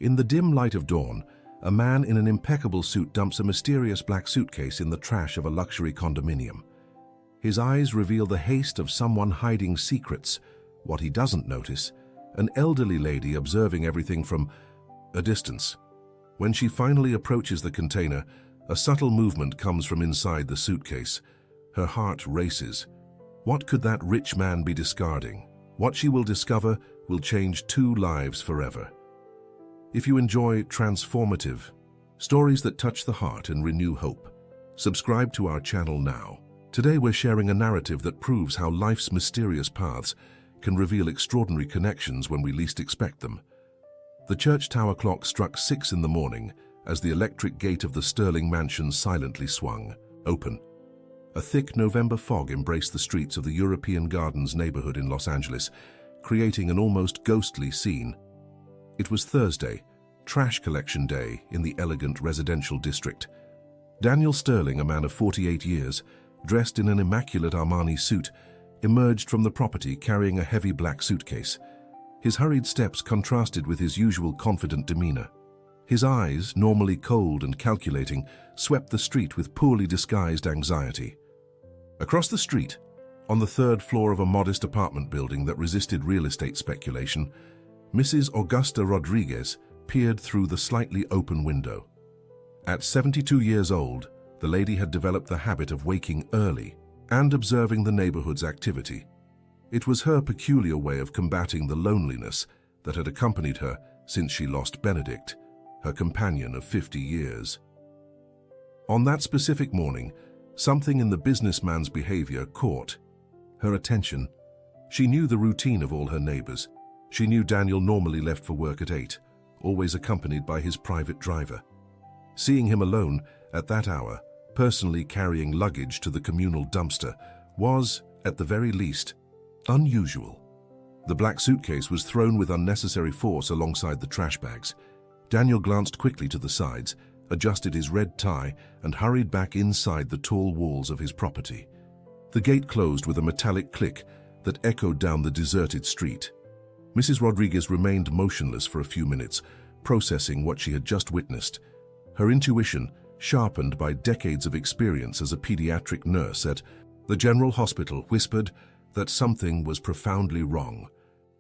In the dim light of dawn, a man in an impeccable suit dumps a mysterious black suitcase in the trash of a luxury condominium. His eyes reveal the haste of someone hiding secrets. What he doesn't notice, an elderly lady observing everything from a distance. When she finally approaches the container, a subtle movement comes from inside the suitcase. Her heart races. What could that rich man be discarding? What she will discover will change 2 lives forever. If you enjoy transformative stories that touch the heart and renew hope, subscribe to our channel now. Today we're sharing a narrative that proves how life's mysterious paths can reveal extraordinary connections when we least expect them. The church tower clock struck 6 in the morning as the electric gate of the Sterling mansion silently swung open. A thick November fog embraced the streets of the European Gardens neighborhood in Los Angeles, creating an almost ghostly scene. It was Thursday, trash collection day in the elegant residential district. Daniel Sterling, a man of 48 years, dressed in an immaculate Armani suit, emerged from the property carrying a heavy black suitcase. His hurried steps contrasted with his usual confident demeanor. His eyes, normally cold and calculating, swept the street with poorly disguised anxiety. Across the street, on the 3rd floor of a modest apartment building that resisted real estate speculation, Mrs. Augusta Rodriguez peered through the slightly open window. At 72 years old, the lady had developed the habit of waking early and observing the neighborhood's activity. It was her peculiar way of combating the loneliness that had accompanied her since she lost Benedict, her companion of 50 years. On that specific morning, something in the businessman's behavior caught her attention. She knew the routine of all her neighbors. She knew Daniel normally left for work at 8, always accompanied by his private driver. Seeing him alone at that hour, personally carrying luggage to the communal dumpster, was, at the very least, unusual. The black suitcase was thrown with unnecessary force alongside the trash bags. Daniel glanced quickly to the sides, adjusted his red tie, and hurried back inside the tall walls of his property. The gate closed with a metallic click that echoed down the deserted street. Mrs. Rodriguez remained motionless for a few minutes, processing what she had just witnessed. Her intuition, sharpened by decades of experience as a pediatric nurse at the General Hospital, whispered that something was profoundly wrong.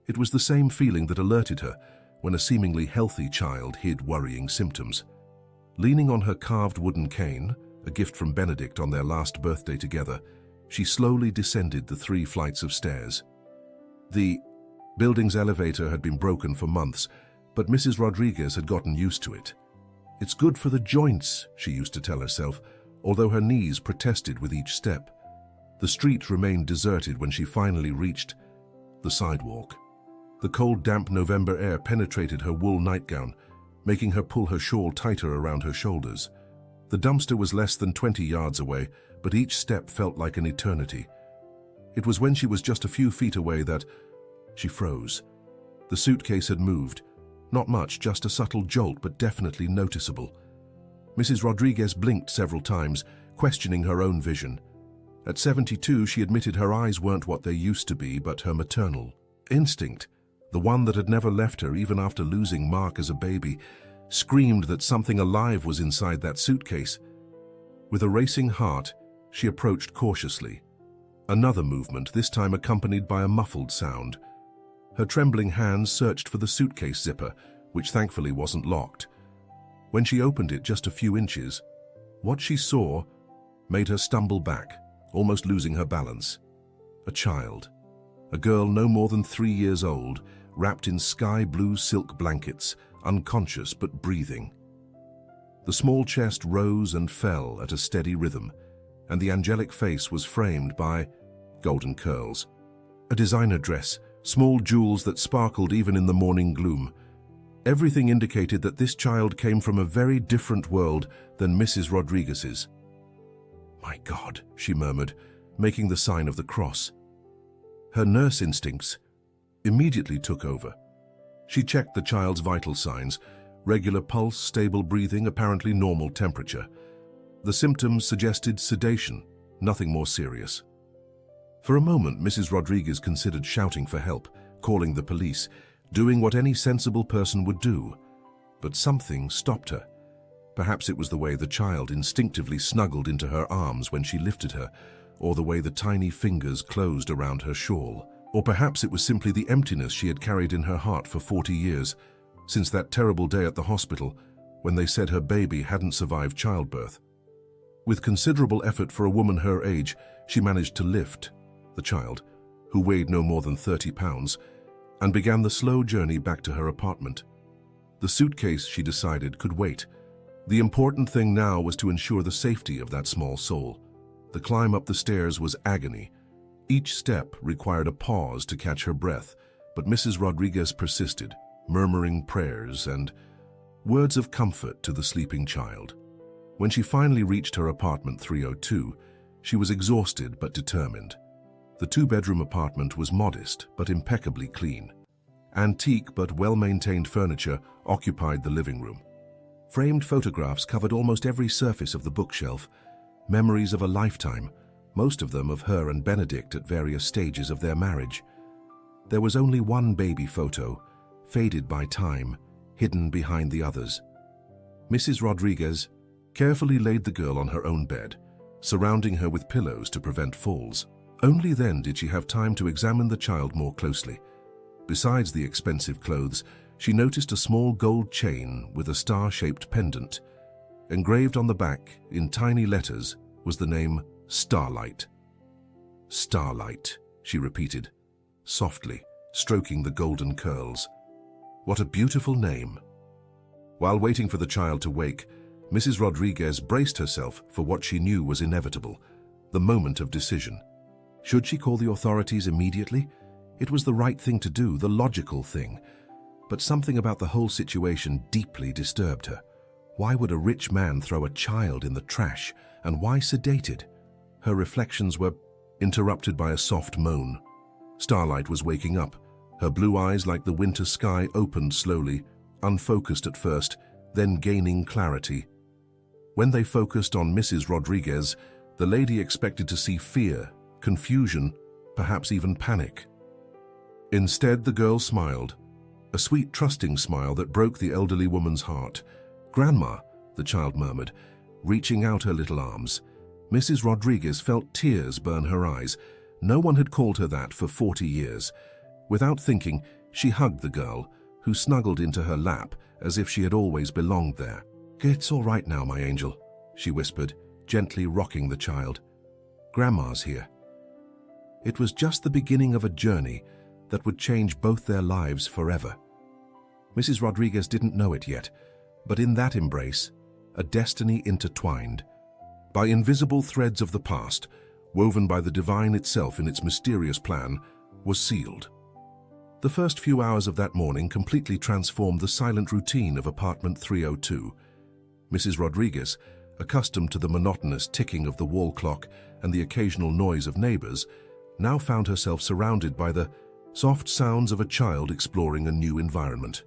It was the same feeling that alerted her when a seemingly healthy child hid worrying symptoms. Leaning on her carved wooden cane, a gift from Benedict on their last birthday together, she slowly descended the 3 flights of stairs. The building's elevator had been broken for months, but Mrs. Rodriguez had gotten used to it. "It's good for the joints," she used to tell herself, although her knees protested with each step. The street remained deserted when she finally reached the sidewalk. The cold, damp November air penetrated her wool nightgown, making her pull her shawl tighter around her shoulders. The dumpster was less than 20 yards away, but each step felt like an eternity. It was when she was just a few feet away that she froze. The suitcase had moved. Not much, just a subtle jolt, but definitely noticeable. Mrs. Rodriguez blinked several times, questioning her own vision. At 72, she admitted her eyes weren't what they used to be, but her maternal instinct, the one that had never left her even after losing Mark as a baby, screamed that something alive was inside that suitcase. With a racing heart, she approached cautiously. Another movement, this time accompanied by a muffled sound. Her trembling hands searched for the suitcase zipper, which thankfully wasn't locked. When she opened it just a few inches, what she saw made her stumble back, almost losing her balance. A child, a girl no more than 3 years old, wrapped in sky-blue silk blankets, unconscious but breathing. The small chest rose and fell at a steady rhythm, and the angelic face was framed by golden curls. A designer dress, small jewels that sparkled even in the morning gloom. Everything indicated that this child came from a very different world than Mrs. Rodriguez's. "My God," she murmured, making the sign of the cross. Her nurse instincts immediately took over. She checked the child's vital signs: regular pulse, stable breathing, apparently normal temperature. The symptoms suggested sedation, nothing more serious. For a moment, Mrs. Rodriguez considered shouting for help, calling the police, doing what any sensible person would do. but something stopped her. Perhaps it was the way the child instinctively snuggled into her arms when she lifted her, or the way the tiny fingers closed around her shawl. Or perhaps it was simply the emptiness she had carried in her heart for 40 years, since that terrible day at the hospital when they said her baby hadn't survived childbirth. With considerable effort for a woman her age, she managed to lift the child, who weighed no more than 30 pounds, and began the slow journey back to her apartment. The suitcase, she decided, could wait. The important thing now was to ensure the safety of that small soul. The climb up the stairs was agony. Each step required a pause to catch her breath, but Mrs. Rodriguez persisted, murmuring prayers and words of comfort to the sleeping child. When she finally reached her apartment 302, she was exhausted but determined. The two-bedroom apartment was modest but impeccably clean. Antique but well-maintained furniture occupied the living room. Framed photographs covered almost every surface of the bookshelf, memories of a lifetime, most of them of her and Benedict at various stages of their marriage. There was only one baby photo, faded by time, hidden behind the others. Mrs. Rodriguez carefully laid the girl on her own bed, surrounding her with pillows to prevent falls. Only then did she have time to examine the child more closely. Besides the expensive clothes, she noticed a small gold chain with a star-shaped pendant. Engraved on the back, in tiny letters, was the name Starlight. Starlight, she repeated, softly, stroking the golden curls. What a beautiful name. While waiting for the child to wake, Mrs. Rodriguez braced herself for what she knew was inevitable, the moment of decision. Should she call the authorities immediately? It was the right thing to do, the logical thing. But something about the whole situation deeply disturbed her. Why would a rich man throw a child in the trash, and why sedated? Her reflections were interrupted by a soft moan. Starlight was waking up. Her blue eyes, like the winter sky, opened slowly, unfocused at first, then gaining clarity. When they focused on Mrs. Rodriguez, the lady expected to see fear, confusion, perhaps even panic. Instead, the girl smiled, a sweet, trusting smile that broke the elderly woman's heart. "Grandma," the child murmured, reaching out her little arms. Mrs. Rodriguez felt tears burn her eyes. No one had called her that for 40 years. Without thinking, she hugged the girl, who snuggled into her lap as if she had always belonged there. "It's all right now, my angel," she whispered, gently rocking the child. "Grandma's here." It was just the beginning of a journey that would change both their lives forever. Mrs. Rodriguez didn't know it yet, but in that embrace, a destiny intertwined. By invisible threads of the past, woven by the divine itself in its mysterious plan, was sealed. The first few hours of that morning completely transformed the silent routine of apartment 302. Mrs. Rodriguez, accustomed to the monotonous ticking of the wall clock and the occasional noise of neighbors, now found herself surrounded by the soft sounds of a child exploring a new environment.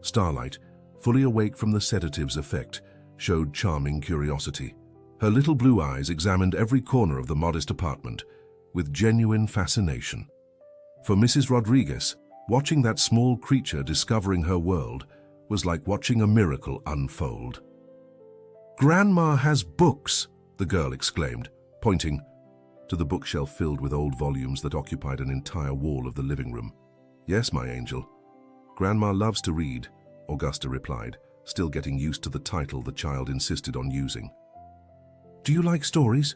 Starlight, fully awake from the sedative's effect, showed charming curiosity. Her little blue eyes examined every corner of the modest apartment with genuine fascination. For Mrs. Rodriguez, watching that small creature discovering her world was like watching a miracle unfold. "Grandma has books," the girl exclaimed, pointing to the bookshelf filled with old volumes that occupied an entire wall of the living room. "Yes, my angel. Grandma loves to read," Augusta replied, still getting used to the title the child insisted on using. "Do you like stories?"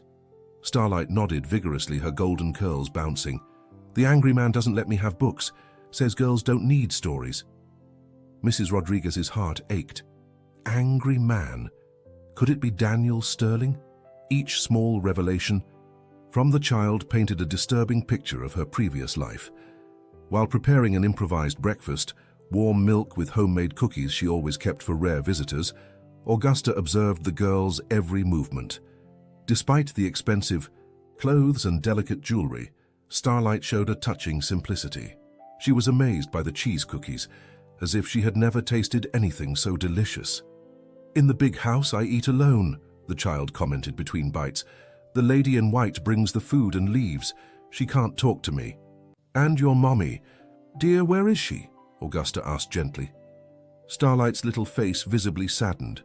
Starlight nodded vigorously, her golden curls bouncing. "The angry man doesn't let me have books, says girls don't need stories." Mrs. Rodriguez's heart ached. Angry man? Could it be Daniel Sterling? Each small revelation from the child painted a disturbing picture of her previous life. While preparing an improvised breakfast, warm milk with homemade cookies she always kept for rare visitors, Augusta observed the girl's every movement. Despite the expensive clothes and delicate jewelry, Starlight showed a touching simplicity. She was amazed by the cheese cookies, as if she had never tasted anything so delicious. "In the big house I eat alone," the child commented between bites. "The lady in white brings the food and leaves. She can't talk to me." "And your mommy? Dear, where is she?" Augusta asked gently. Starlight's little face visibly saddened.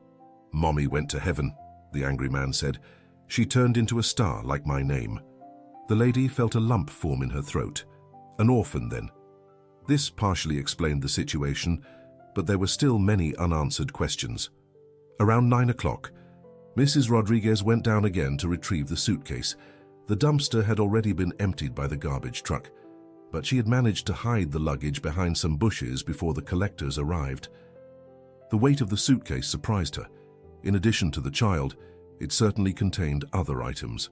"Mommy went to heaven," the angry man said. "She turned into a star like my name." The lady felt a lump form in her throat. An orphan, then. This partially explained the situation, but there were still many unanswered questions. Around 9 o'clock, Mrs. Rodriguez went down again to retrieve the suitcase. The dumpster had already been emptied by the garbage truck, but she had managed to hide the luggage behind some bushes before the collectors arrived. The weight of the suitcase surprised her. In addition to the child, it certainly contained other items.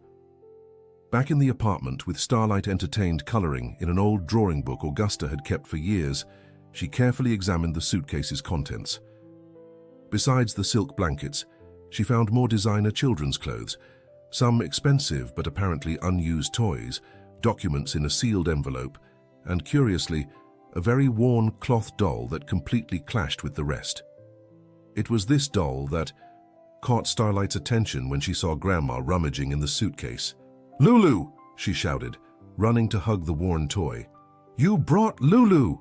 Back in the apartment, with Starlight entertained coloring in an old drawing book Augusta had kept for years, she carefully examined the suitcase's contents. Besides the silk blankets, she found more designer children's clothes, some expensive but apparently unused toys, documents in a sealed envelope, and curiously, a very worn cloth doll that completely clashed with the rest. It was this doll that caught Starlight's attention when she saw Grandma rummaging in the suitcase. "Lulu!" she shouted, running to hug the worn toy. "You brought Lulu!"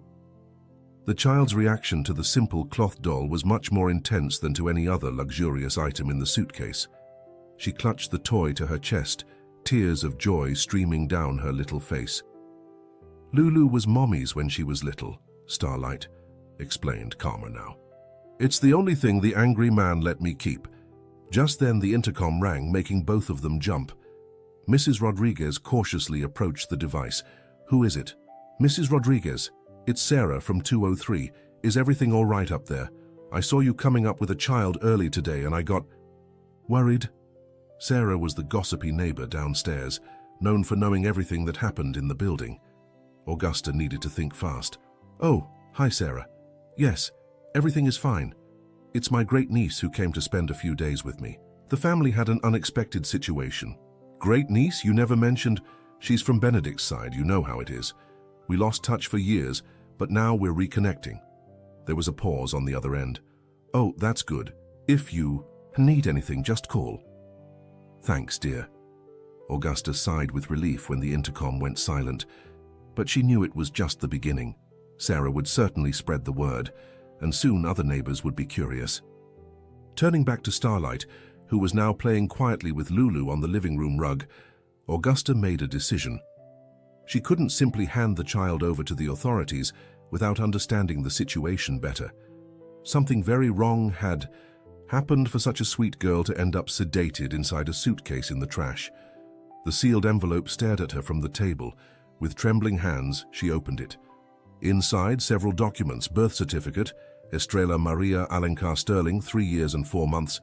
The child's reaction to the simple cloth doll was much more intense than to any other luxurious item in the suitcase. She clutched the toy to her chest, tears of joy streaming down her little face. "Lulu was Mommy's when she was little," Starlight explained, calmer now. "It's the only thing the angry man let me keep." Just then the intercom rang, making both of them jump. Mrs. Rodriguez cautiously approached the device. "Who is it?" "Mrs. Rodriguez, it's Sarah from 203. Is everything all right up there? I saw you coming up with a child early today and I got worried." Sarah was the gossipy neighbor downstairs, known for knowing everything that happened in the building. Augusta needed to think fast. "Oh, hi Sarah. Yes, everything is fine. It's my great-niece who came to spend a few days with me. The family had an unexpected situation." "Great-niece? You never mentioned." "She's from Benedict's side, you know how it is. We lost touch for years, but now we're reconnecting." There was a pause on the other end. "Oh, that's good. If you need anything, just call." "Thanks, dear." Augusta sighed with relief when the intercom went silent, but she knew it was just the beginning. Sarah would certainly spread the word, and soon other neighbors would be curious. Turning back to Starlight, who was now playing quietly with Lulu on the living room rug, Augusta made a decision. She couldn't simply hand the child over to the authorities without understanding the situation better. Something very wrong had happened for such a sweet girl to end up sedated inside a suitcase in the trash. The sealed envelope stared at her from the table. With trembling hands, she opened it. Inside, several documents: birth certificate, Estrella Maria Alencar Sterling, 3 years and 4 months,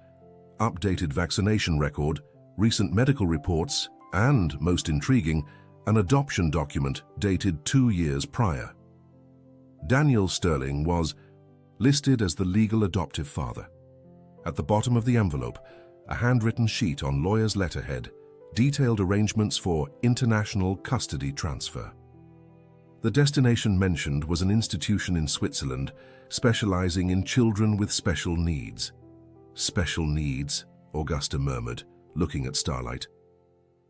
updated vaccination record, recent medical reports, and, most intriguing, an adoption document dated 2 years prior. Daniel Sterling was listed as the legal adoptive father. At the bottom of the envelope, a handwritten sheet on lawyer's letterhead detailed arrangements for international custody transfer. The destination mentioned was an institution in Switzerland specializing in children with special needs. "Special needs," Augusta murmured, looking at Starlight.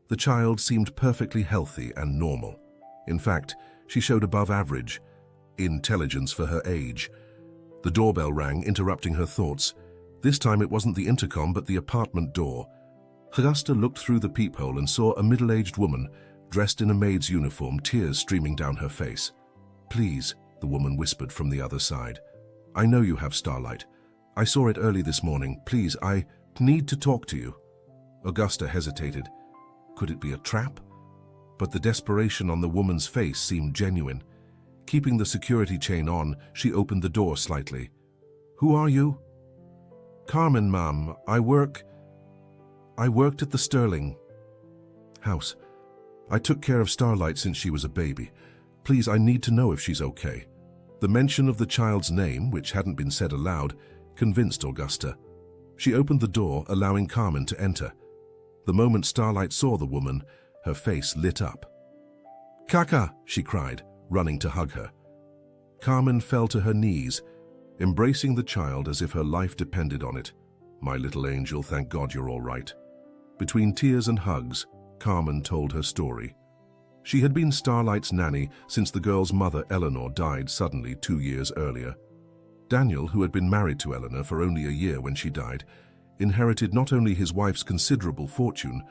The child seemed perfectly healthy and normal. In fact, she showed above average intelligence for her age. The doorbell rang, interrupting her thoughts. This time it wasn't the intercom, but the apartment door. Augusta looked through the peephole and saw a middle-aged woman dressed in a maid's uniform, tears streaming down her face. "Please," the woman whispered from the other side. "I know you have Starlight. I saw it early this morning. Please, I need to talk to you." Augusta hesitated. Could it be a trap? But the desperation on the woman's face seemed genuine. Keeping the security chain on, she opened the door slightly. "Who are you?" "Carmen, ma'am. I worked at the Sterling house. I took care of Starlight since she was a baby. Please, I need to know if she's okay." The mention of the child's name, which hadn't been said aloud, convinced Augusta. She opened the door, allowing Carmen to enter. The moment Starlight saw the woman, her face lit up. "Kaka!" she cried, running to hug her. Carmen fell to her knees, embracing the child as if her life depended on it. "My little angel, thank God you're all right." Between tears and hugs, Carmen told her story. She had been Starlight's nanny since the girl's mother, Eleanor, died suddenly 2 years earlier. Daniel, who had been married to Eleanor for only a year when she died, inherited not only his wife's considerable fortune,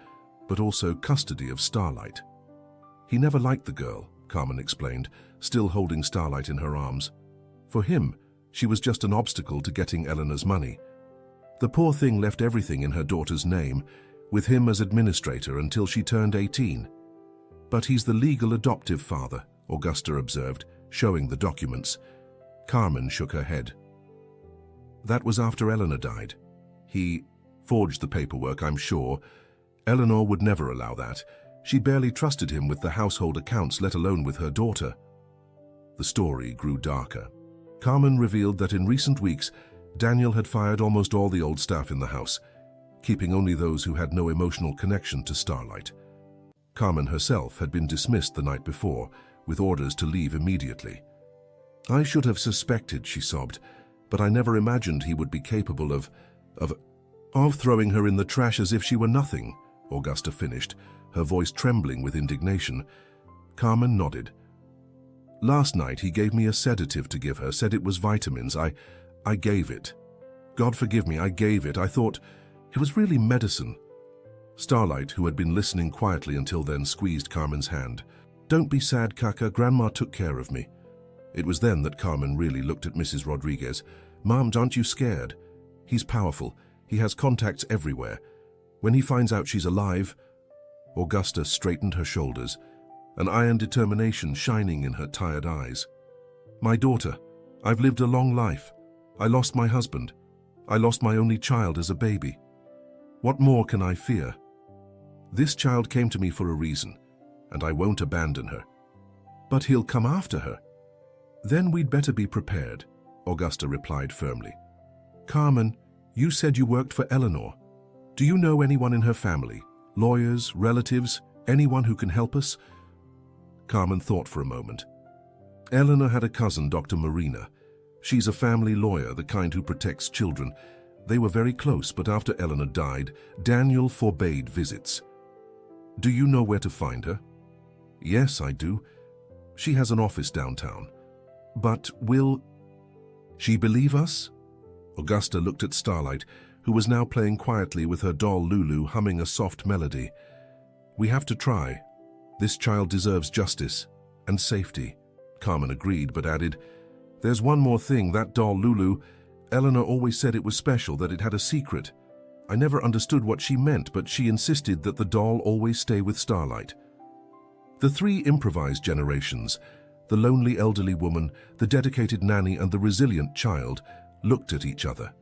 but also custody of Starlight. He never liked the girl, Carmen explained, still holding Starlight in her arms. For him, she was just an obstacle to getting Eleanor's money. The poor thing left everything in her daughter's name, with him as administrator until she turned 18. But he's the legal adoptive father, Augusta observed, showing the documents. Carmen shook her head. That was after Eleanor died. He forged the paperwork, I'm sure. Eleanor would never allow that. She barely trusted him with the household accounts, let alone with her daughter. The story grew darker. Carmen revealed that in recent weeks, Daniel had fired almost all the old staff in the house, keeping only those who had no emotional connection to Starlight. Carmen herself had been dismissed the night before, with orders to leave immediately. I should have suspected, she sobbed, but I never imagined he would be capable of throwing her in the trash as if she were nothing, Augusta finished, her voice trembling with indignation. Carmen nodded. Last night he gave me a sedative to give her, said it was vitamins. I gave it. God forgive me, I gave it. I thought it was really medicine. Starlight, who had been listening quietly until then, squeezed Carmen's hand. Don't be sad, Kaka, Grandma took care of me. It was then that Carmen really looked at Mrs. Rodriguez. Mom, aren't you scared? He's powerful. He has contacts everywhere. When he finds out she's alive... Augusta straightened her shoulders, an iron determination shining in her tired eyes. My daughter, I've lived a long life. I lost my husband. I lost my only child as a baby. What more can I fear? This child came to me for a reason, and I won't abandon her. But he'll come after her. Then we'd better be prepared, Augusta replied firmly. Carmen, you said you worked for Eleanor. Do you know anyone in her family? Lawyers, relatives, anyone who can help us? Carmen thought for a moment. Eleanor had a cousin, Dr. Marina. She's a family lawyer, the kind who protects children. They were very close, but after Eleanor died, Daniel forbade visits. Do you know where to find her? Yes, I do. She has an office downtown. But will she believe us? Augusta looked at Starlight, who was now playing quietly with her doll Lulu, humming a soft melody. We have to try. This child deserves justice and safety. Carmen agreed, but added, there's one more thing, that doll Lulu. Eleanor always said it was special, that it had a secret. I never understood what she meant, but she insisted that the doll always stay with Starlight. The three improvised generations, the lonely elderly woman, the dedicated nanny, and the resilient child, looked at each other.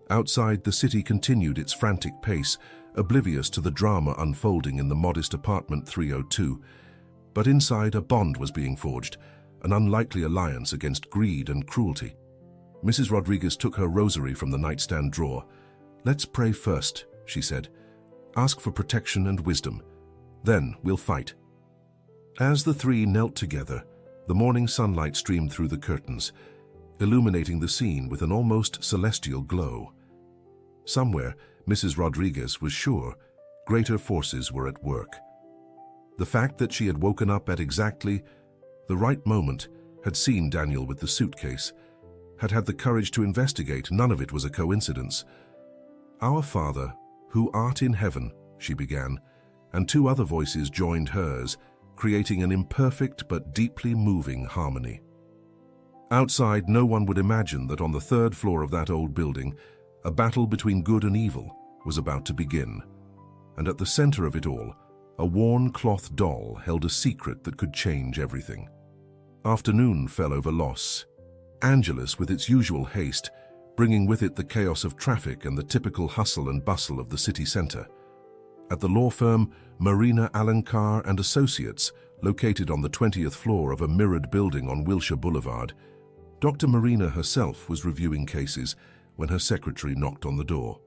Outside, the city continued its frantic pace, oblivious to the drama unfolding in the modest apartment 302. But inside, a bond was being forged, an unlikely alliance against greed and cruelty. Mrs. Rodriguez took her rosary from the nightstand drawer. Let's pray first, she said. Ask for protection and wisdom. Then we'll fight. As the three knelt together, the morning sunlight streamed through the curtains, illuminating the scene with an almost celestial glow. Somewhere, Mrs. Rodriguez was sure greater forces were at work. The fact that she had woken up at exactly the right moment, had seen Daniel with the suitcase, had had the courage to investigate, none of it was a coincidence. Our Father, who art in heaven, she began, and two other voices joined hers, creating an imperfect but deeply moving harmony. Outside, no one would imagine that on the third floor of that old building, a battle between good and evil was about to begin. And at the center of it all, a worn cloth doll held a secret that could change everything. Afternoon fell over Los Angeles with its usual haste, bringing with it the chaos of traffic and the typical hustle and bustle of the city center. At the law firm Marina Alencar and Associates, located on the 20th floor of a mirrored building on Wilshire Boulevard, Dr. Marina herself was reviewing cases when her secretary knocked on the door.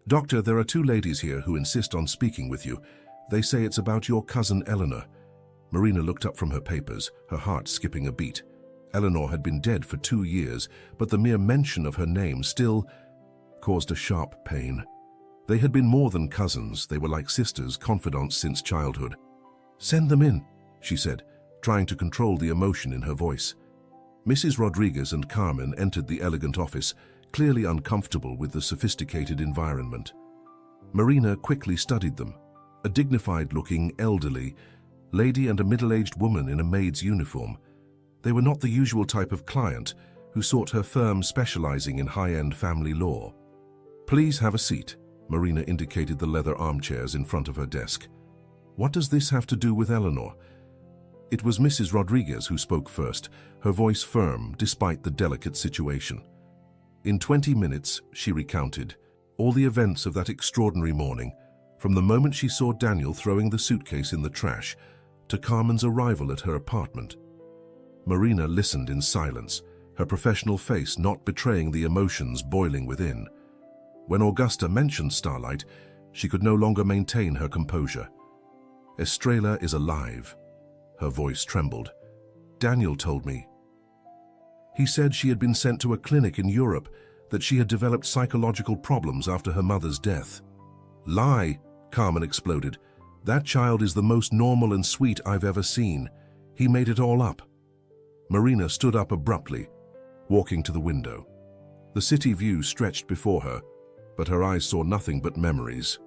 Doctor, there are two ladies here who insist on speaking with you. They say it's about your cousin Eleanor. Marina looked up from her papers, her heart skipping a beat. Eleanor had been dead for 2 years, but the mere mention of her name still caused a sharp pain. They had been more than cousins, they were like sisters, confidants since childhood. Send them in, she said, trying to control the emotion in her voice. Mrs. Rodriguez and Carmen entered the elegant office, clearly uncomfortable with the sophisticated environment. Marina quickly studied them. A dignified-looking, elderly lady and a middle-aged woman in a maid's uniform. They were not the usual type of client who sought her firm specializing in high-end family law. "Please have a seat," Marina indicated the leather armchairs in front of her desk. "What does this have to do with Eleanor?" It was Mrs. Rodriguez who spoke first, her voice firm despite the delicate situation. In 20 minutes, she recounted all the events of that extraordinary morning, from the moment she saw Daniel throwing the suitcase in the trash to Carmen's arrival at her apartment. Marina listened in silence, her professional face not betraying the emotions boiling within. When Augusta mentioned Starlight, she could no longer maintain her composure. "Estrella is alive." Her voice trembled. "Daniel told me. He said she had been sent to a clinic in Europe, that she had developed psychological problems after her mother's death." "Lie," Carmen exploded. "That child is the most normal and sweet I've ever seen. He made it all up." Marina stood up abruptly, walking to the window. The city view stretched before her, but her eyes saw nothing but memories.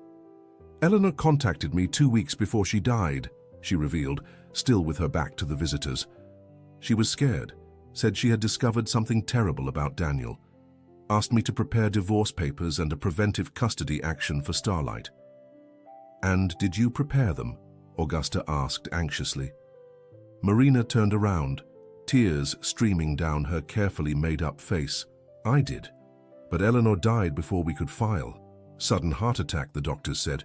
"Eleanor contacted me 2 weeks before she died," she revealed, still with her back to the visitors. "She was scared, said she had discovered something terrible about Daniel. Asked me to prepare divorce papers and a preventive custody action for Starlight." "And did you prepare them?" Augusta asked anxiously. Marina turned around, tears streaming down her carefully made-up face. "I did. But Eleanor died before we could file. Sudden heart attack, the doctors said.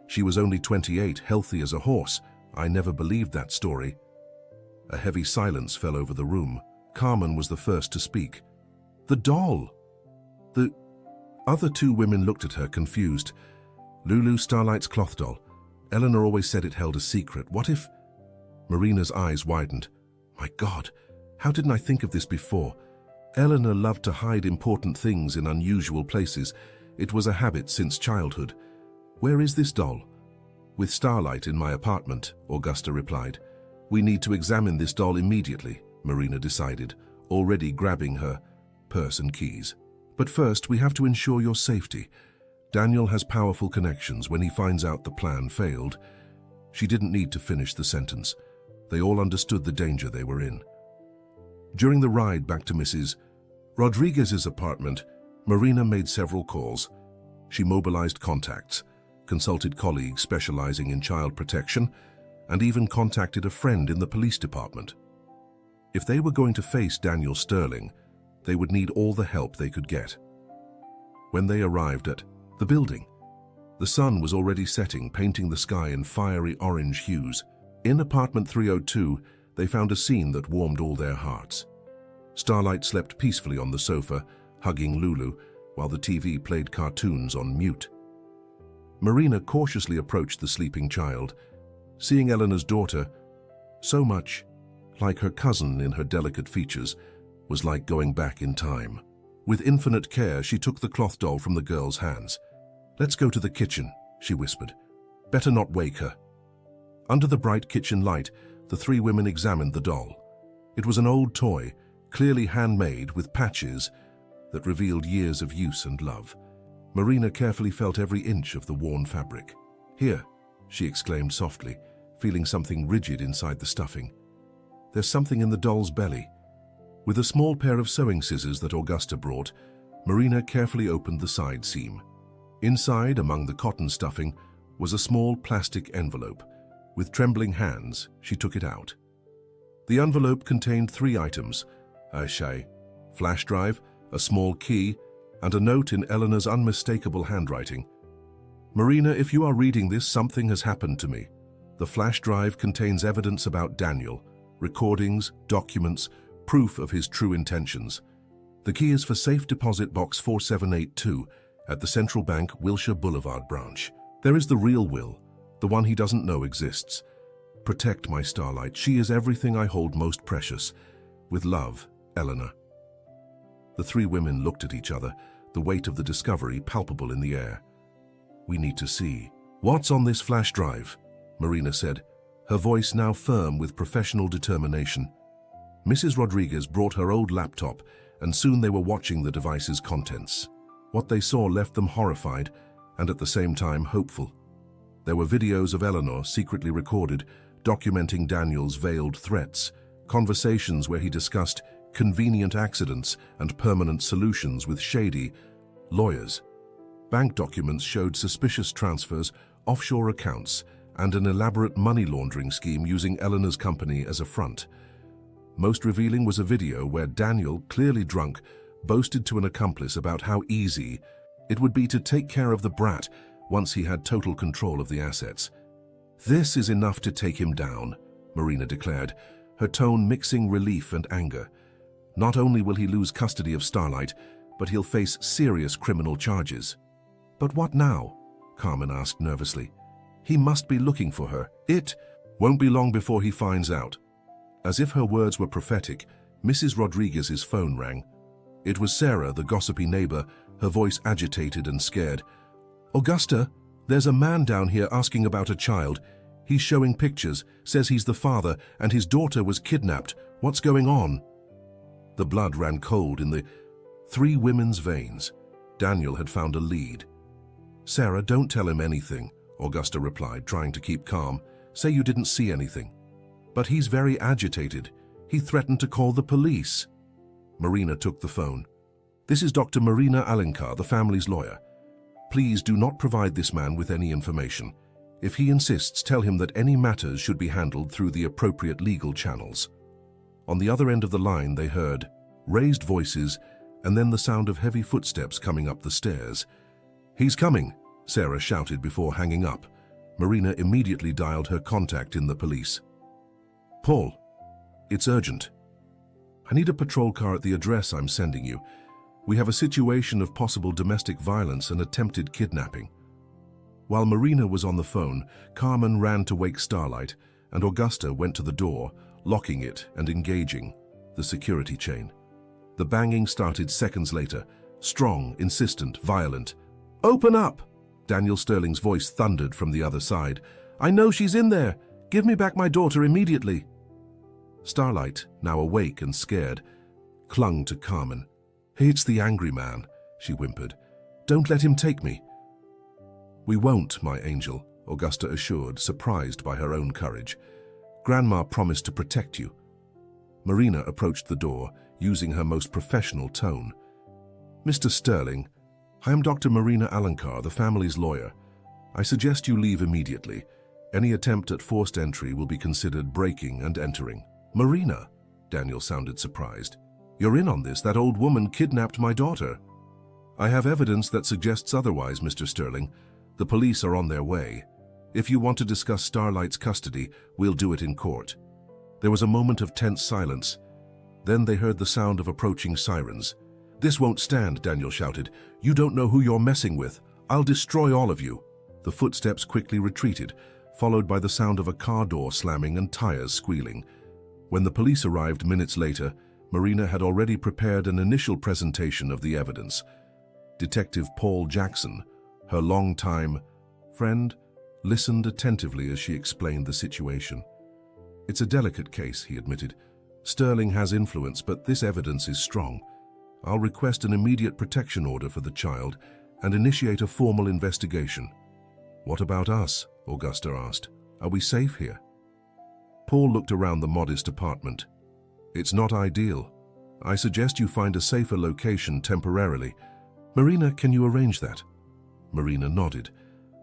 She was only 28, healthy as a horse. I never believed that story." A heavy silence fell over the room. Carmen was the first to speak. "The doll!" The other two women looked at her, confused. "Lulu, Starlight's cloth doll. Eleanor always said it held a secret. What if—" Marina's eyes widened. "My God, how didn't I think of this before? Eleanor loved to hide important things in unusual places. It was a habit since childhood. Where is this doll?" "With Starlight in my apartment," Augusta replied. "We need to examine this doll immediately," Marina decided, already grabbing her purse and keys. "But first, we have to ensure your safety. Daniel has powerful connections. When he finds out the plan failed—" She didn't need to finish the sentence. They all understood the danger they were in. During the ride back to Mrs. Rodriguez's apartment, Marina made several calls. She mobilized contacts, consulted colleagues specializing in child protection, and even contacted a friend in the police department. If they were going to face Daniel Sterling, they would need all the help they could get. When they arrived at the building, the sun was already setting, painting the sky in fiery orange hues. In apartment 302, they found a scene that warmed all their hearts. Starlight slept peacefully on the sofa, hugging Lulu, while the TV played cartoons on mute. Marina cautiously approached the sleeping child, seeing Eleanor's daughter, so much like her cousin in her delicate features, was like going back in time. With infinite care, she took the cloth doll from the girl's hands. "Let's go to the kitchen," she whispered. "Better not wake her." Under the bright kitchen light, the three women examined the doll. It was an old toy, clearly handmade with patches that revealed years of use and love. Marina carefully felt every inch of the worn fabric. "Here," she exclaimed softly, feeling something rigid inside the stuffing. "There's something in the doll's belly." With a small pair of sewing scissors that Augusta brought, Marina carefully opened the side seam. Inside, among the cotton stuffing, was a small plastic envelope. With trembling hands, she took it out. The envelope contained 3 items: a flash drive, a small key, and a note in Eleanor's unmistakable handwriting. "Marina, if you are reading this, something has happened to me. The flash drive contains evidence about Daniel, recordings, documents, proof of his true intentions. The key is for safe deposit box 4782 at the Central Bank Wilshire Boulevard branch. There is the real Will, the one he doesn't know exists. Protect my Starlight. She is everything I hold most precious. With love, Eleanor." The 3 women looked at each other, the weight of the discovery palpable in the air. "We need to see what's on this flash drive," Marina said, her voice now firm with professional determination. Mrs. Rodriguez brought her old laptop, and soon they were watching the device's contents. What they saw left them horrified and at the same time hopeful. There were videos of Eleanor secretly recorded, documenting Daniel's veiled threats, conversations where he discussed convenient accidents and permanent solutions with shady lawyers. Bank documents showed suspicious transfers, offshore accounts, and an elaborate money laundering scheme using Eleanor's company as a front. Most revealing was a video where Daniel, clearly drunk, boasted to an accomplice about how easy it would be to take care of the brat once he had total control of the assets. "This is enough to take him down," Marina declared, her tone mixing relief and anger. "Not only will he lose custody of Starlight, but he'll face serious criminal charges." "But what now?" Carmen asked nervously. "He must be looking for her. It won't be long before he finds out." As if her words were prophetic, Mrs. Rodriguez's phone rang. It was Sarah, the gossipy neighbor, her voice agitated and scared. "Augusta, there's a man down here asking about a child. He's showing pictures, says he's the father, and his daughter was kidnapped. What's going on?" The blood ran cold in the three women's veins. Daniel had found a lead. "Sarah, don't tell him anything," Augusta replied, trying to keep calm. "Say you didn't see anything." "But he's very agitated. He threatened to call the police." Marina took the phone. "This is Dr. Marina Alencar, the family's lawyer. Please do not provide this man with any information. If he insists, tell him that any matters should be handled through the appropriate legal channels." On the other end of the line, they heard raised voices and then the sound of heavy footsteps coming up the stairs. "He's coming," Sarah shouted before hanging up. Marina immediately dialed her contact in the police. "Paul, it's urgent. I need a patrol car at the address I'm sending you. We have a situation of possible domestic violence and attempted kidnapping." While Marina was on the phone, Carmen ran to wake Starlight, and Augusta went to the door, locking it and engaging the security chain. The banging started seconds later, strong, insistent, violent. "Open up!" Daniel Sterling's voice thundered from the other side. "I know she's in there. Give me back my daughter immediately." Starlight, now awake and scared, clung to Carmen. "It's the angry man," she whimpered. "Don't let him take me." "We won't, my angel," Augusta assured, surprised by her own courage. "Grandma promised to protect you." Marina approached the door, using her most professional tone. "Mr. Sterling, I am Dr. Marina Alencar, the family's lawyer. I suggest you leave immediately. Any attempt at forced entry will be considered breaking and entering." "Marina?" Daniel sounded surprised. "You're in on this. That old woman kidnapped my daughter." "I have evidence that suggests otherwise, Mr. Sterling. The police are on their way. If you want to discuss Starlight's custody, we'll do it in court." There was a moment of tense silence. Then they heard the sound of approaching sirens. "This won't stand," Daniel shouted. "You don't know who you're messing with. I'll destroy all of you." The footsteps quickly retreated, followed by the sound of a car door slamming and tires squealing. When the police arrived minutes later, Marina had already prepared an initial presentation of the evidence. Detective Paul Jackson, her longtime friend, listened attentively as she explained the situation. "It's a delicate case," he admitted. "Sterling has influence, but this evidence is strong. I'll request an immediate protection order for the child and initiate a formal investigation." "What about us?" Augusta asked. "Are we safe here?" Paul looked around the modest apartment. "It's not ideal. I suggest you find a safer location temporarily. Marina, can you arrange that?" Marina nodded.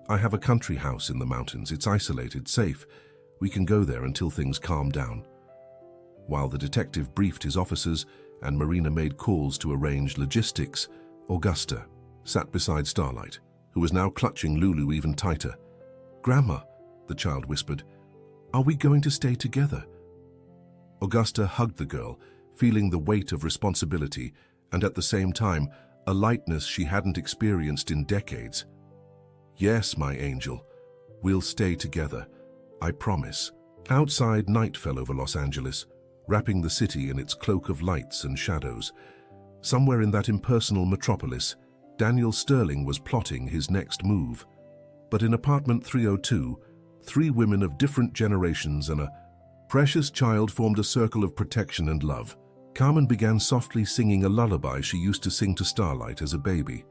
"I have a country house in the mountains. It's isolated, safe. We can go there until things calm down." While the detective briefed his officers and Marina made calls to arrange logistics, Augusta sat beside Starlight, who was now clutching Lulu even tighter. "Grandma," the child whispered, "are we going to stay together?" Augusta hugged the girl, feeling the weight of responsibility and at the same time a lightness she hadn't experienced in decades. "Yes, my angel. We'll stay together. I promise." Outside, night fell over Los Angeles, wrapping the city in its cloak of lights and shadows. Somewhere in that impersonal metropolis, Daniel Sterling was plotting his next move. But in apartment 302, three women of different generations and a Precious child formed a circle of protection and love. Carmen began softly singing a lullaby she used to sing to Starlight as a baby.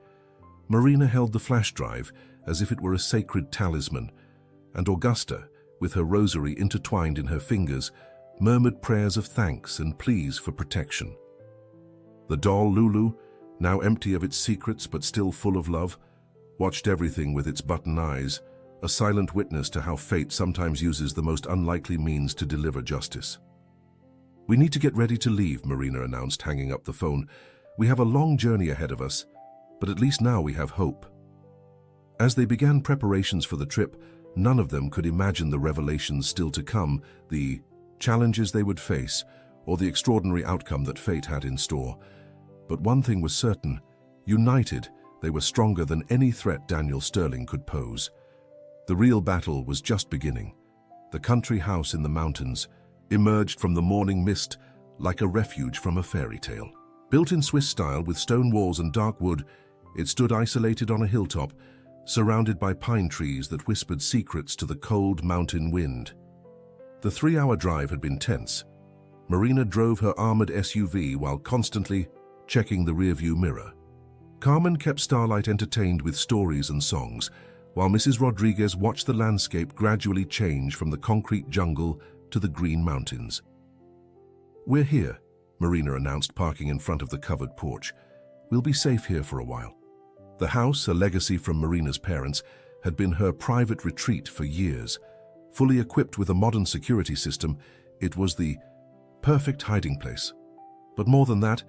Marina held the flash drive as if it were a sacred talisman, and Augusta, with her rosary intertwined in her fingers, murmured prayers of thanks and pleas for protection. The doll Lulu, now empty of its secrets but still full of love, watched everything with its button eyes, a silent witness to how fate sometimes uses the most unlikely means to deliver justice. "We need to get ready to leave," Marina announced, hanging up the phone. "We have a long journey ahead of us, but at least now we have hope." As they began preparations for the trip, none of them could imagine the revelations still to come, the challenges they would face, or the extraordinary outcome that fate had in store. But one thing was certain: united, they were stronger than any threat Daniel Sterling could pose. The real battle was just beginning. The country house in the mountains emerged from the morning mist like a refuge from a fairy tale. Built in Swiss style with stone walls and dark wood, it stood isolated on a hilltop, surrounded by pine trees that whispered secrets to the cold mountain wind. The 3-hour drive had been tense. Marina drove her armored SUV while constantly checking the rearview mirror. Carmen kept Starlight entertained with stories and songs, while Mrs. Rodriguez watched the landscape gradually change from the concrete jungle to the green mountains. "We're here," Marina announced, parking in front of the covered porch. "We'll be safe here for a while." The house, a legacy from Marina's parents, had been her private retreat for years. Fully equipped with a modern security system, it was the perfect hiding place. But more than that,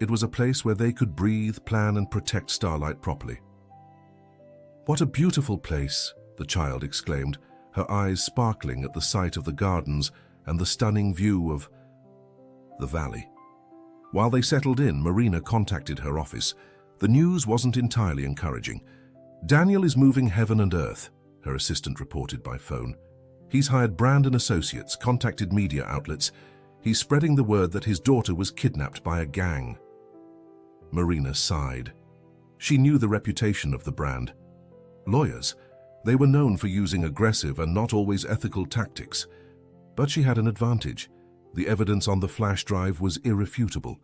it was a place where they could breathe, plan, and protect Starlight properly. "What a beautiful place," the child exclaimed, her eyes sparkling at the sight of the gardens and the stunning view of the valley. While they settled in, Marina contacted her office. The news wasn't entirely encouraging. "Daniel is moving heaven and earth," her assistant reported by phone. "He's hired Brandon Associates, contacted media outlets. He's spreading the word that his daughter was kidnapped by a gang." Marina sighed. She knew the reputation of the brand. Lawyers, they were known for using aggressive and not always ethical tactics. But she had an advantage. The evidence on the flash drive was irrefutable.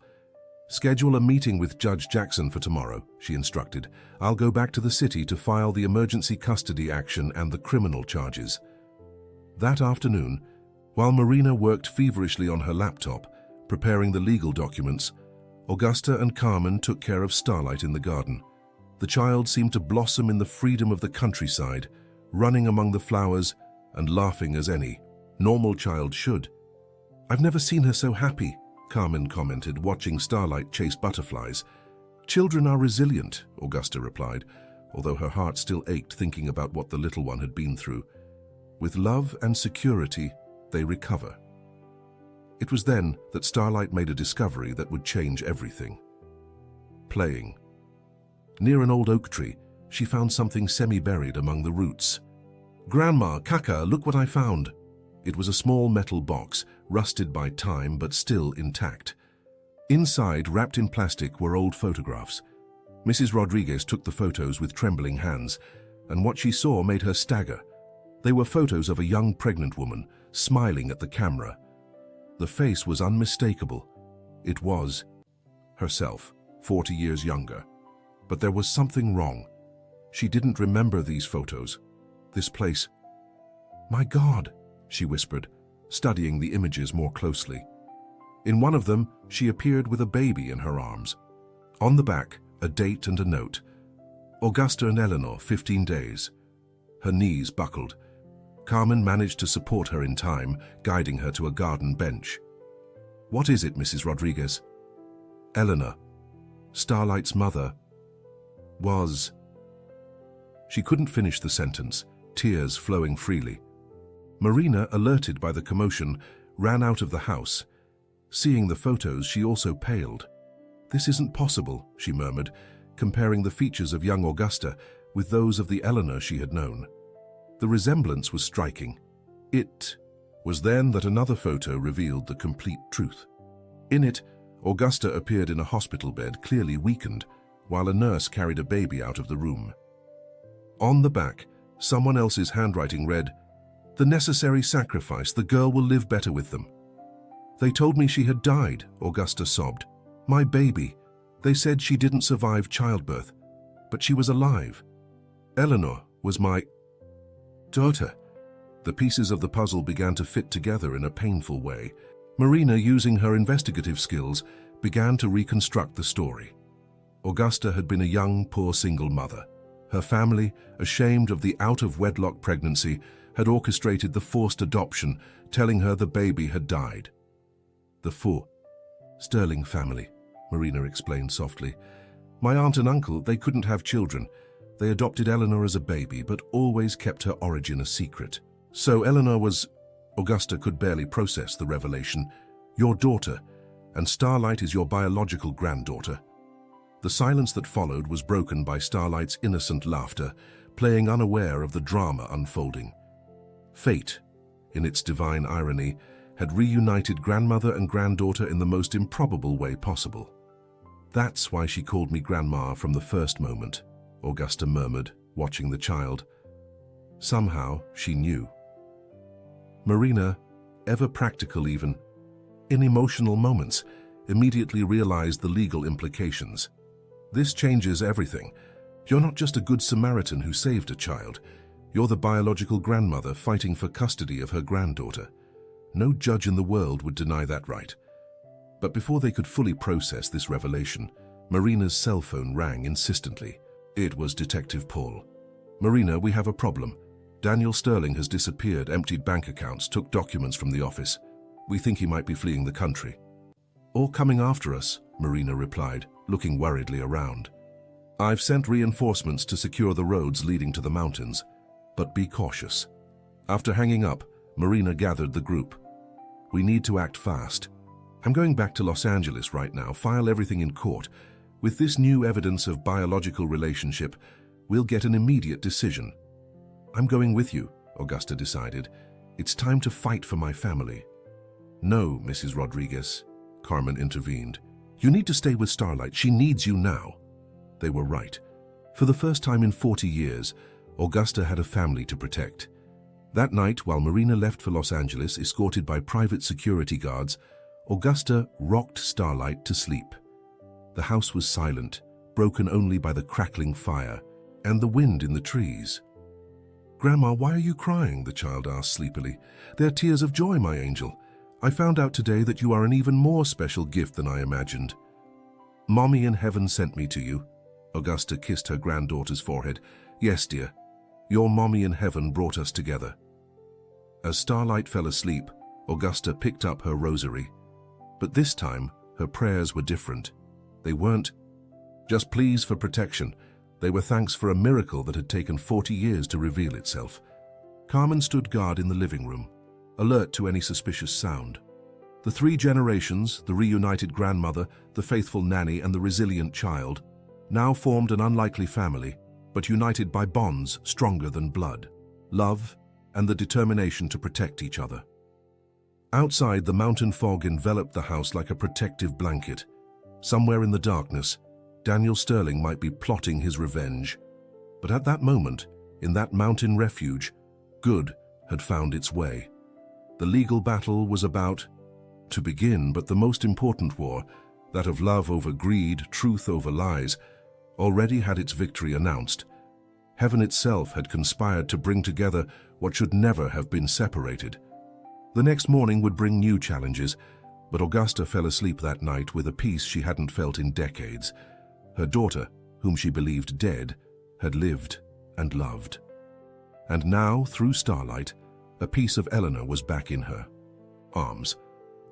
"Schedule a meeting with Judge Jackson for tomorrow," she instructed. "I'll go back to the city to file the emergency custody action and the criminal charges." That afternoon, while Marina worked feverishly on her laptop, preparing the legal documents, Augusta and Carmen took care of Starlight in the garden. The child seemed to blossom in the freedom of the countryside, running among the flowers and laughing as any normal child should. "I've never seen her so happy," Carmen commented, watching Starlight chase butterflies. "Children are resilient," Augusta replied, although her heart still ached thinking about what the little one had been through. "With love and security, they recover." It was then that Starlight made a discovery that would change everything. Playing. Near an old oak tree, she found something semi-buried among the roots. "Grandma, Kaka, look what I found." It was a small metal box, rusted by time but still intact. Inside, wrapped in plastic, were old photographs. Mrs. Rodriguez took the photos with trembling hands, and what she saw made her stagger. They were photos of a young pregnant woman, smiling at the camera. The face was unmistakable. It was herself, 40 years younger. But there was something wrong. She didn't remember these photos, this place. "My God," she whispered, studying the images more closely. In one of them, she appeared with a baby in her arms. On the back, a date and a note. "Augusta and Eleanor, 15 days. Her knees buckled. Carmen managed to support her in time, guiding her to a garden bench. "What is it, Mrs. Rodriguez?" "Eleanor, Starlight's mother, was..." She couldn't finish the sentence, tears flowing freely. Marina, alerted by the commotion, ran out of the house. Seeing the photos, she also paled. "This isn't possible," she murmured, comparing the features of young Augusta with those of the Eleanor she had known. The resemblance was striking. It was then that another photo revealed the complete truth. In it, Augusta appeared in a hospital bed, clearly weakened, while a nurse carried a baby out of the room. On the back, someone else's handwriting read, The necessary sacrifice. The girl will live better with them. They told me she had died, Augusta sobbed. My baby. They said she didn't survive childbirth, but she was alive. Eleanor was my daughter. The pieces of the puzzle began to fit together in a painful way. Marina, using her investigative skills, began to reconstruct the story. Augusta had been a young, poor single mother. Her family, ashamed of the out-of-wedlock pregnancy, had orchestrated the forced adoption, telling her the baby had died. The Sterling family, Marina explained softly. My aunt and uncle, they couldn't have children. They adopted Eleanor as a baby, but always kept her origin a secret. So Eleanor was... Augusta could barely process the revelation. Your daughter, and Starlight is your biological granddaughter. The silence that followed was broken by Starlight's innocent laughter, playing unaware of the drama unfolding. Fate, in its divine irony, had reunited grandmother and granddaughter in the most improbable way possible. That's why she called me Grandma from the first moment, Augusta murmured, watching the child. Somehow, she knew. Marina, ever practical even, in emotional moments, immediately realized the legal implications. This changes everything. You're not just a good Samaritan who saved a child. You're the biological grandmother fighting for custody of her granddaughter. No judge in the world would deny that right. But before they could fully process this revelation, Marina's cell phone rang insistently. It was Detective Paul. Marina, we have a problem. Daniel Sterling has disappeared, emptied bank accounts, took documents from the office. We think he might be fleeing the country. Or coming after us, Marina replied, looking worriedly around. I've sent reinforcements to secure the roads leading to the mountains, but be cautious. After hanging up, Marina gathered the group. We need to act fast. I'm going back to Los Angeles right now, file everything in court. With this new evidence of biological relationship, we'll get an immediate decision. I'm going with you, Augusta decided. It's time to fight for my family. No, Mrs. Rodriguez, Carmen intervened. You need to stay with Starlight. She needs you now. They were right. For the first time in 40 years, Augusta had a family to protect. That night, while Marina left for Los Angeles, escorted by private security guards, Augusta rocked Starlight to sleep. The house was silent, broken only by the crackling fire and the wind in the trees. Grandma, why are you crying? The child asked sleepily. They're tears of joy, my angel. I found out today that you are an even more special gift than I imagined. Mommy in heaven sent me to you. Augusta kissed her granddaughter's forehead. Yes, dear. Your mommy in heaven brought us together. As Starlight fell asleep, Augusta picked up her rosary. But this time, her prayers were different. They weren't just pleas for protection. They were thanks for a miracle that had taken 40 years to reveal itself. Carmen stood guard in the living room, alert to any suspicious sound. The three generations, the reunited grandmother, the faithful nanny, and the resilient child, now formed an unlikely family, but united by bonds stronger than blood, love, and the determination to protect each other. Outside, the mountain fog enveloped the house like a protective blanket. Somewhere in the darkness, Daniel Sterling might be plotting his revenge. But at that moment, in that mountain refuge, good had found its way. The legal battle was about to begin, but the most important war, that of love over greed, truth over lies, already had its victory announced. Heaven itself had conspired to bring together what should never have been separated. The next morning would bring new challenges, but Augusta fell asleep that night with a peace she hadn't felt in decades. Her daughter, whom she believed dead, had lived and loved. And now, through Starlight, a piece of Eleanor was back in her arms.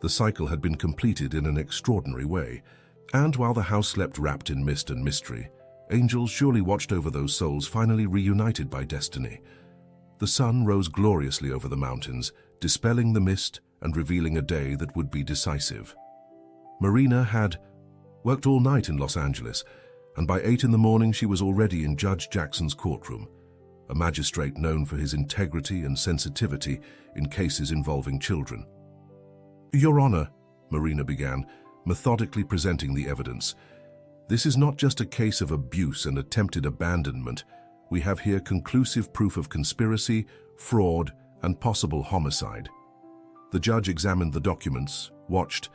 The cycle had been completed in an extraordinary way, and while the house slept wrapped in mist and mystery, angels surely watched over those souls finally reunited by destiny. The sun rose gloriously over the mountains, dispelling the mist and revealing a day that would be decisive. Marina had worked all night in Los Angeles, and by 8 in the morning she was already in Judge Jackson's courtroom, a magistrate known for his integrity and sensitivity in cases involving children. Your Honor, Marina began, methodically presenting the evidence. This is not just a case of abuse and attempted abandonment. We have here conclusive proof of conspiracy, fraud, and possible homicide. The judge examined the documents, watched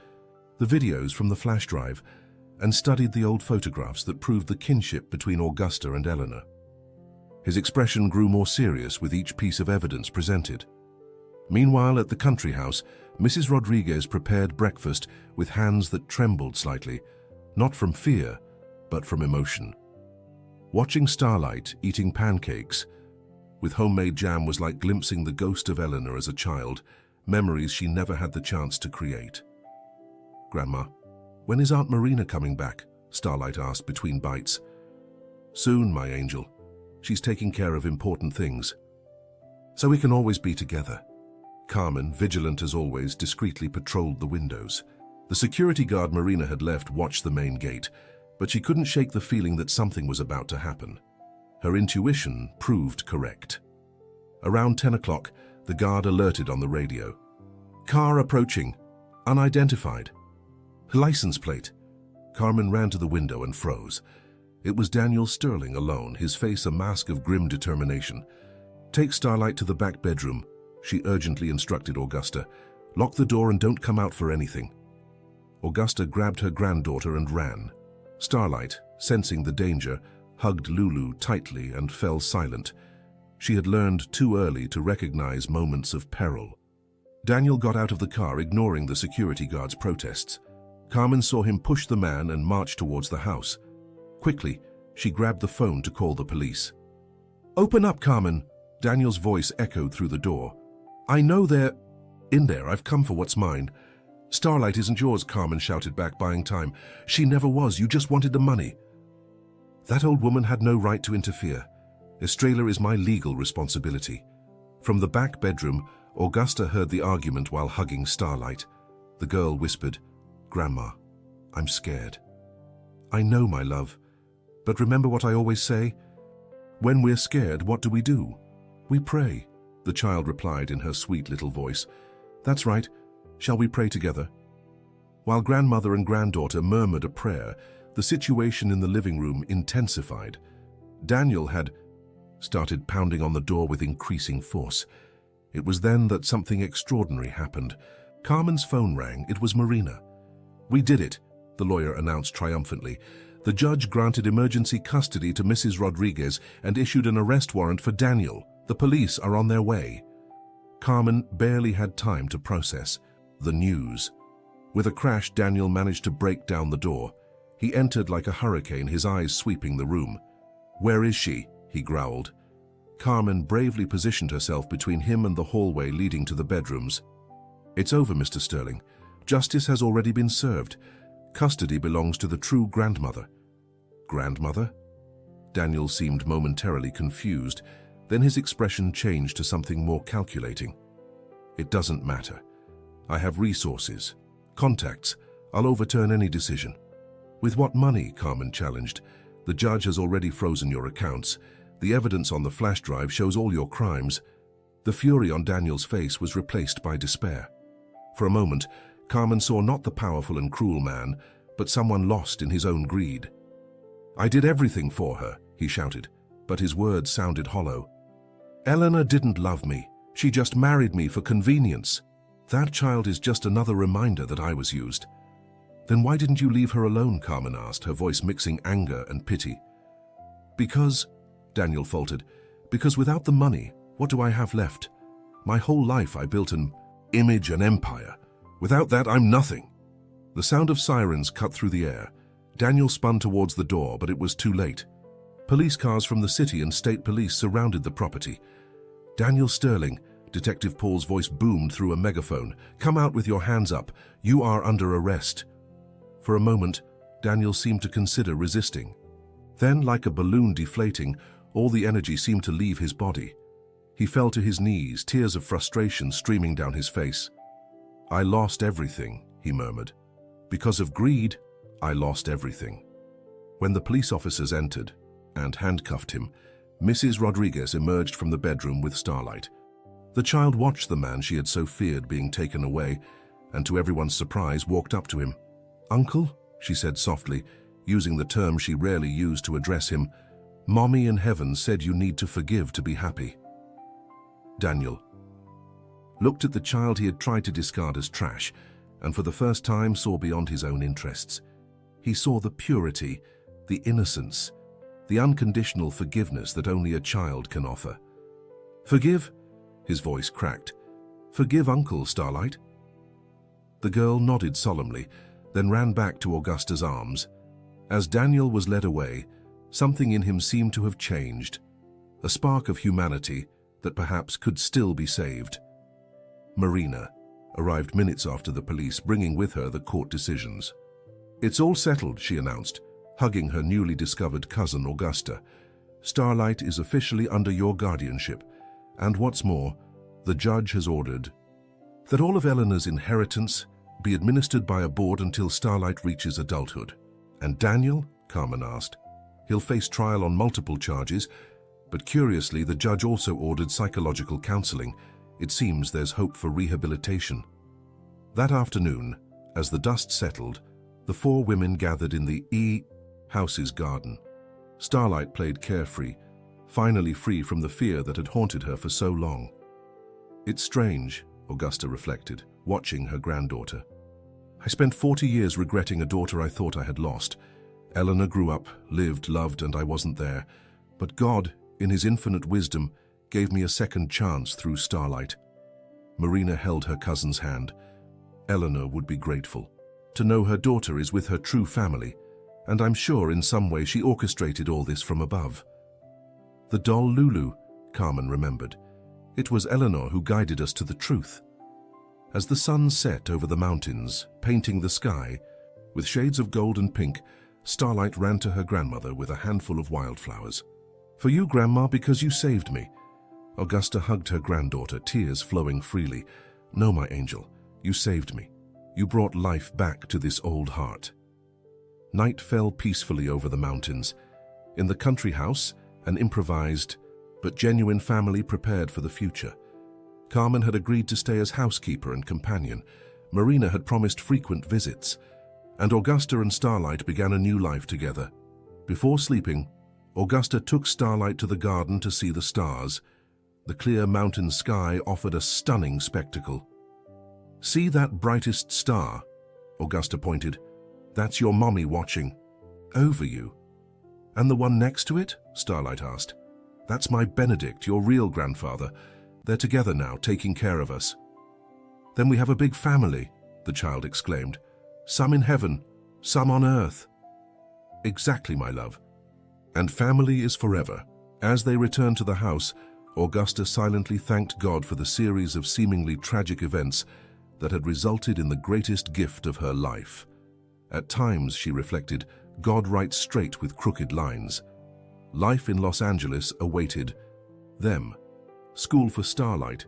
the videos from the flash drive, and studied the old photographs that proved the kinship between Augusta and Eleanor. His expression grew more serious with each piece of evidence presented. Meanwhile, at the country house, Mrs. Rodriguez prepared breakfast with hands that trembled slightly, not from fear, but from emotion. Watching Starlight eating pancakes with homemade jam was like glimpsing the ghost of Eleanor as a child, memories she never had the chance to create. "Grandma, when is Aunt Marina coming back?" Starlight asked between bites. "Soon, my angel. She's taking care of important things. So we can always be together." Carmen, vigilant as always, discreetly patrolled the windows. The security guard Marina had left watched the main gate, but she couldn't shake the feeling that something was about to happen. Her intuition proved correct. Around 10 o'clock, the guard alerted on the radio. "Car approaching. Unidentified. License plate." Carmen ran to the window and froze. It was Daniel Sterling alone, his face a mask of grim determination. "Take Starlight to the back bedroom," she urgently instructed Augusta. "Lock the door and don't come out for anything." Augusta grabbed her granddaughter and ran. Starlight, sensing the danger, hugged Lulu tightly and fell silent. She had learned too early to recognize moments of peril. Daniel got out of the car, ignoring the security guard's protests. Carmen saw him push the man and march towards the house. Quickly, she grabbed the phone to call the police. "Open up, Carmen!" Daniel's voice echoed through the door. "I know they're in there. I've come for what's mine." "Starlight isn't yours," Carmen shouted back, buying time. "She never was. You just wanted the money." "That old woman had no right to interfere. Estrella is my legal responsibility." From the back bedroom, Augusta heard the argument while hugging Starlight. The girl whispered, "Grandma, I'm scared." "I know, my love. But remember what I always say? When we're scared, what do? We pray," the child replied in her sweet little voice. "That's right. Shall we pray together?" While grandmother and granddaughter murmured a prayer, the situation in the living room intensified. Daniel had started pounding on the door with increasing force. It was then that something extraordinary happened. Carmen's phone rang. It was Marina. "We did it," the lawyer announced triumphantly. "The judge granted emergency custody to Mrs. Rodriguez and issued an arrest warrant for Daniel. The police are on their way." Carmen barely had time to process the news. With a crash, Daniel managed to break down the door. He entered like a hurricane, his eyes sweeping the room. "Where is she?" he growled. Carmen bravely positioned herself between him and the hallway leading to the bedrooms. "It's over, Mr. Sterling. Justice has already been served. Custody belongs to the true grandmother." "Grandmother?" Daniel seemed momentarily confused. Then his expression changed to something more calculating. "It doesn't matter. I have resources, contacts. I'll overturn any decision." "With what money?" Carmen challenged. "The judge has already frozen your accounts. The evidence on the flash drive shows all your crimes." The fury on Daniel's face was replaced by despair. For a moment, Carmen saw not the powerful and cruel man, but someone lost in his own greed. "I did everything for her," he shouted, but his words sounded hollow. "Eleanor didn't love me. She just married me for convenience. That child is just another reminder that I was used." "Then why didn't you leave her alone?" Carmen asked, her voice mixing anger and pity. "Because," Daniel faltered, "because without the money, what do I have left? My whole life I built an image, an empire. Without that, I'm nothing." The sound of sirens cut through the air. Daniel spun towards the door, but it was too late. Police cars from the city and state police surrounded the property. "Daniel Sterling," Detective Paul's voice boomed through a megaphone. "Come out with your hands up. You are under arrest." For a moment, Daniel seemed to consider resisting. Then, like a balloon deflating, all the energy seemed to leave his body. He fell to his knees, tears of frustration streaming down his face. "I lost everything," he murmured. "Because of greed, I lost everything." When the police officers entered and handcuffed him, Mrs. Rodriguez emerged from the bedroom with Starlight. The child watched the man she had so feared being taken away, and to everyone's surprise walked up to him. "Uncle," she said softly, using the term she rarely used to address him, "Mommy in heaven said you need to forgive to be happy." "Daniel, looked at the child he had tried to discard as trash, and for the first time saw beyond his own interests. He saw the purity, the innocence, the unconditional forgiveness that only a child can offer. "Forgive?" His voice cracked. "Forgive Uncle, Starlight?" The girl nodded solemnly, then ran back to Augusta's arms. As Daniel was led away, something in him seemed to have changed, a spark of humanity that perhaps could still be saved. Marina arrived minutes after the police, bringing with her the court decisions. "It's all settled," she announced, hugging her newly discovered cousin Augusta. "Starlight is officially under your guardianship, and what's more, the judge has ordered that all of Eleanor's inheritance be administered by a board until Starlight reaches adulthood." "And Daniel?" Carmen asked. "He'll face trial on multiple charges, but curiously the judge also ordered psychological counseling. It seems there's hope for rehabilitation." That afternoon, as the dust settled, the four women gathered in the house's garden. Starlight played carefree, finally free from the fear that had haunted her for so long. "It's strange," Augusta reflected, watching her granddaughter. "I spent 40 years regretting a daughter I thought I had lost. Eleanor grew up, lived, loved, and I wasn't there. But God, in His infinite wisdom, gave me a second chance through Starlight." Marina held her cousin's hand. "Eleanor would be grateful to know her daughter is with her true family, and I'm sure in some way she orchestrated all this from above." "The doll Lulu," Carmen remembered. "It was Eleanor who guided us to the truth." As the sun set over the mountains, painting the sky with shades of gold and pink, Starlight ran to her grandmother with a handful of wildflowers. "For you, Grandma, because you saved me." Augusta hugged her granddaughter, tears flowing freely. "No, my angel, you saved me. You brought life back to this old heart." Night fell peacefully over the mountains. In the country house, an improvised but genuine family prepared for the future. Carmen had agreed to stay as housekeeper and companion. Marina had promised frequent visits, and Augusta and Starlight began a new life together. Before sleeping, Augusta took Starlight to the garden to see the stars. The clear mountain sky offered a stunning spectacle. "See that brightest star?" Augusta pointed. "That's your mommy watching over you." "And the one next to it?" Starlight asked. "That's my Benedict, your real grandfather. They're together now, taking care of us." "Then we have a big family," the child exclaimed. "Some in heaven, some on earth." "Exactly, my love. And family is forever." As they returned to the house, Augusta silently thanked God for the series of seemingly tragic events that had resulted in the greatest gift of her life. At times, she reflected, God writes straight with crooked lines. Life in Los Angeles awaited them. School for Starlight,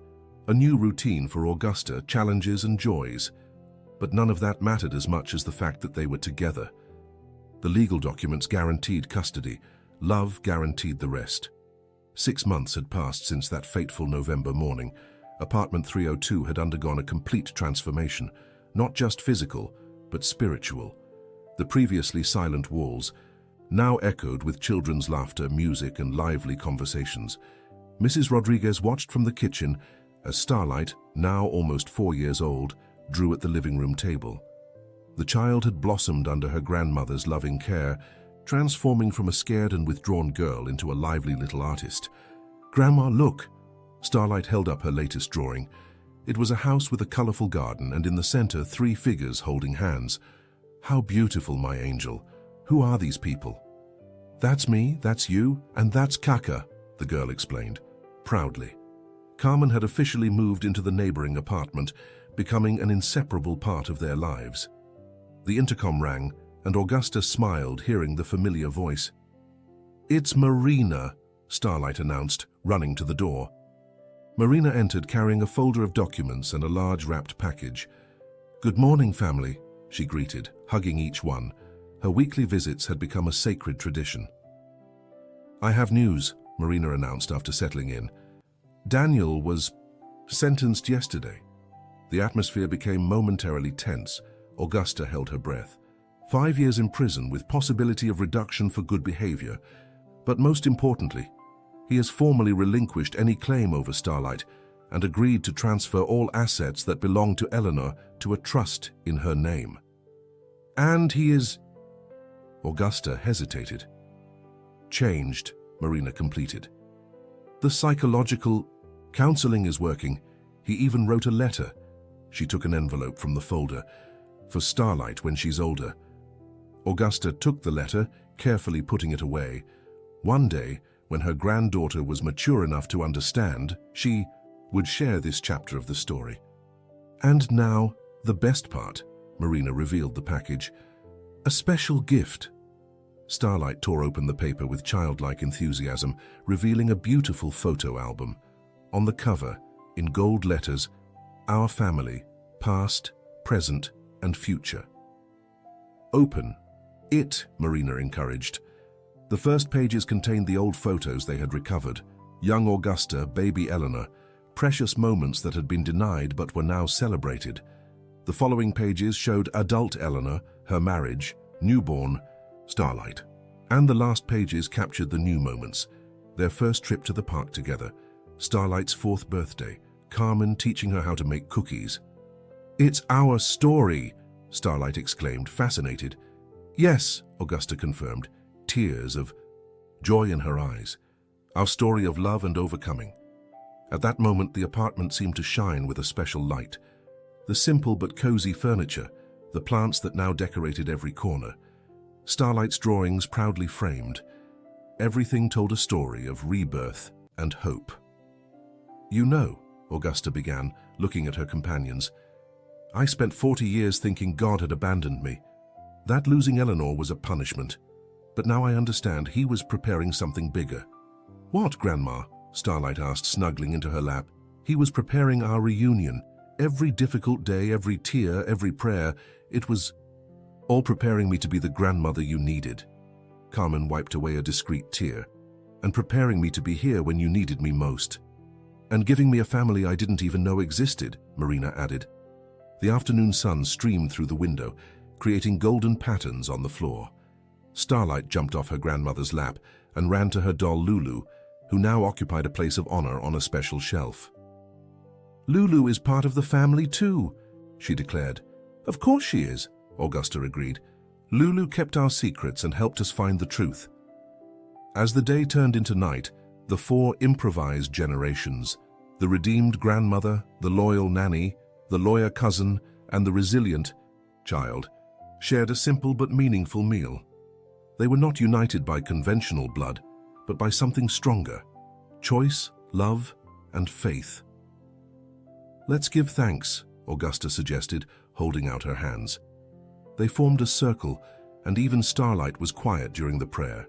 a new routine for Augusta, challenges and joys. But none of that mattered as much as the fact that they were together. The legal documents guaranteed custody. Love guaranteed the rest. 6 months had passed since that fateful November morning. Apartment 302 had undergone a complete transformation, not just physical, but spiritual. The previously silent walls now echoed with children's laughter, music, and lively conversations. Mrs. Rodriguez watched from the kitchen as Starlight, now almost 4 years old, drew at the living room table. The child had blossomed under her grandmother's loving care, transforming from a scared and withdrawn girl into a lively little artist. "Grandma, look!" Starlight held up her latest drawing. It was a house with a colorful garden, and in the center 3 figures holding hands. "How beautiful, my angel. Who are these people?" "That's me, that's you, and that's Kaka," the girl explained, proudly. Carmen had officially moved into the neighboring apartment, becoming an inseparable part of their lives. The intercom rang, and Augusta smiled, hearing the familiar voice. "It's Marina," Starlight announced, running to the door. Marina entered carrying a folder of documents and a large wrapped package. "Good morning, family," she greeted, hugging each one. Her weekly visits had become a sacred tradition. "I have news," Marina announced after settling in. "Daniel was sentenced yesterday." The atmosphere became momentarily tense. Augusta held her breath. 5 years in prison with possibility of reduction for good behavior. But most importantly, he has formally relinquished any claim over Starlight, and agreed to transfer all assets that belonged to Eleanor to a trust in her name. And he is... Augusta hesitated. Changed, Marina completed. The psychological counseling is working. He even wrote a letter. She took an envelope from the folder. For Starlight when she's older. Augusta took the letter, carefully putting it away. One day, when her granddaughter was mature enough to understand, she would share this chapter of the story. And now, the best part, Marina revealed the package. A special gift. Starlight tore open the paper with childlike enthusiasm, revealing a beautiful photo album. On the cover, in gold letters, "Our family, past, present, and future." Open it, Marina encouraged. The first pages contained the old photos they had recovered. Young Augusta, baby Eleanor, precious moments that had been denied but were now celebrated. The following pages showed adult Eleanor, her marriage, newborn, Starlight. And the last pages captured the new moments. Their first trip to the park together, Starlight's 4th birthday, Carmen teaching her how to make cookies. "It's our story," Starlight exclaimed, fascinated. "Yes," Augusta confirmed, tears of joy in her eyes. "Our story of love and overcoming." At that moment, the apartment seemed to shine with a special light. The simple but cozy furniture, the plants that now decorated every corner, Starlight's drawings proudly framed. Everything told a story of rebirth and hope. "You know," Augusta began, looking at her companions, "I spent 40 years thinking God had abandoned me. That losing Eleanor was a punishment. But now I understand he was preparing something bigger." "What, Grandma?" Starlight asked, snuggling into her lap. "He was preparing our reunion. Every difficult day, every tear, every prayer, it was all preparing me to be the grandmother you needed." Carmen wiped away a discreet tear. "And preparing me to be here when you needed me most. And giving me a family I didn't even know existed," Marina added. The afternoon sun streamed through the window, creating golden patterns on the floor. Starlight jumped off her grandmother's lap and ran to her doll Lulu, who now occupied a place of honor on a special shelf. "Lulu is part of the family too," she declared. "Of course she is," Augusta agreed. "Lulu kept our secrets and helped us find the truth." As the day turned into night, the 4 improvised generations, the redeemed grandmother, the loyal nanny, the lawyer cousin, and the resilient child, shared a simple but meaningful meal. They were not united by conventional blood, but by something stronger: choice, love, and faith. "Let's give thanks," Augusta suggested, holding out her hands. They formed a circle, and even Starlight was quiet during the prayer.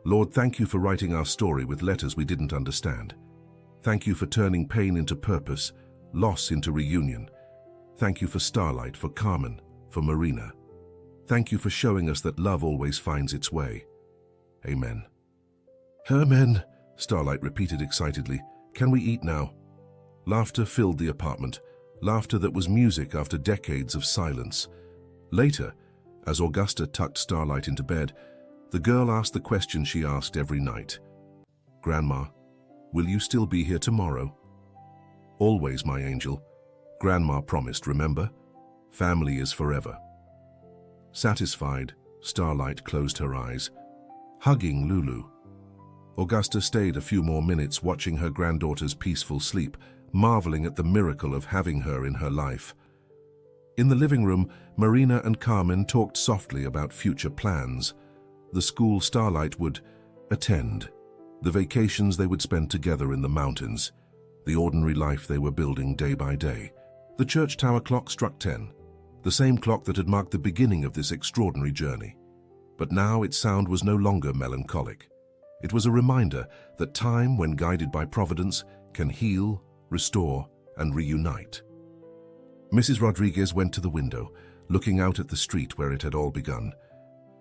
"Lord, thank you for writing our story with letters we didn't understand. Thank you for turning pain into purpose, loss into reunion. Thank you for Starlight, for Carmen, for Marina. Thank you for showing us that love always finds its way. Amen." "Amen," Starlight repeated excitedly. "Can we eat now?" Laughter filled the apartment, laughter that was music after decades of silence. Later, as Augusta tucked Starlight into bed, the girl asked the question she asked every night. "Grandma, will you still be here tomorrow?" "Always, my angel," Grandma promised, remember? Family is forever. Satisfied, Starlight closed her eyes, hugging Lulu. Augusta stayed a few more minutes watching her granddaughter's peaceful sleep, marveling at the miracle of having her in her life. In the living room, Marina and Carmen talked softly about future plans, the school Starlight would attend, the vacations they would spend together in the mountains, the ordinary life they were building day by day. The church tower clock struck 10, the same clock that had marked the beginning of this extraordinary journey. But now its sound was no longer melancholic. It was a reminder that time, when guided by Providence, can heal, restore, and reunite. Mrs. Rodriguez went to the window, looking out at the street where it had all begun.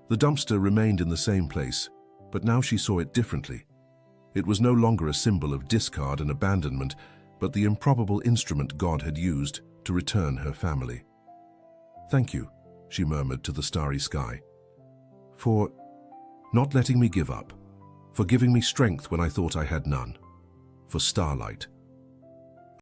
The dumpster remained in the same place, but now she saw it differently. It was no longer a symbol of discard and abandonment, but the improbable instrument God had used to return her family. "Thank you," she murmured to the starry sky, "for not letting me give up, for giving me strength when I thought I had none, for Starlight,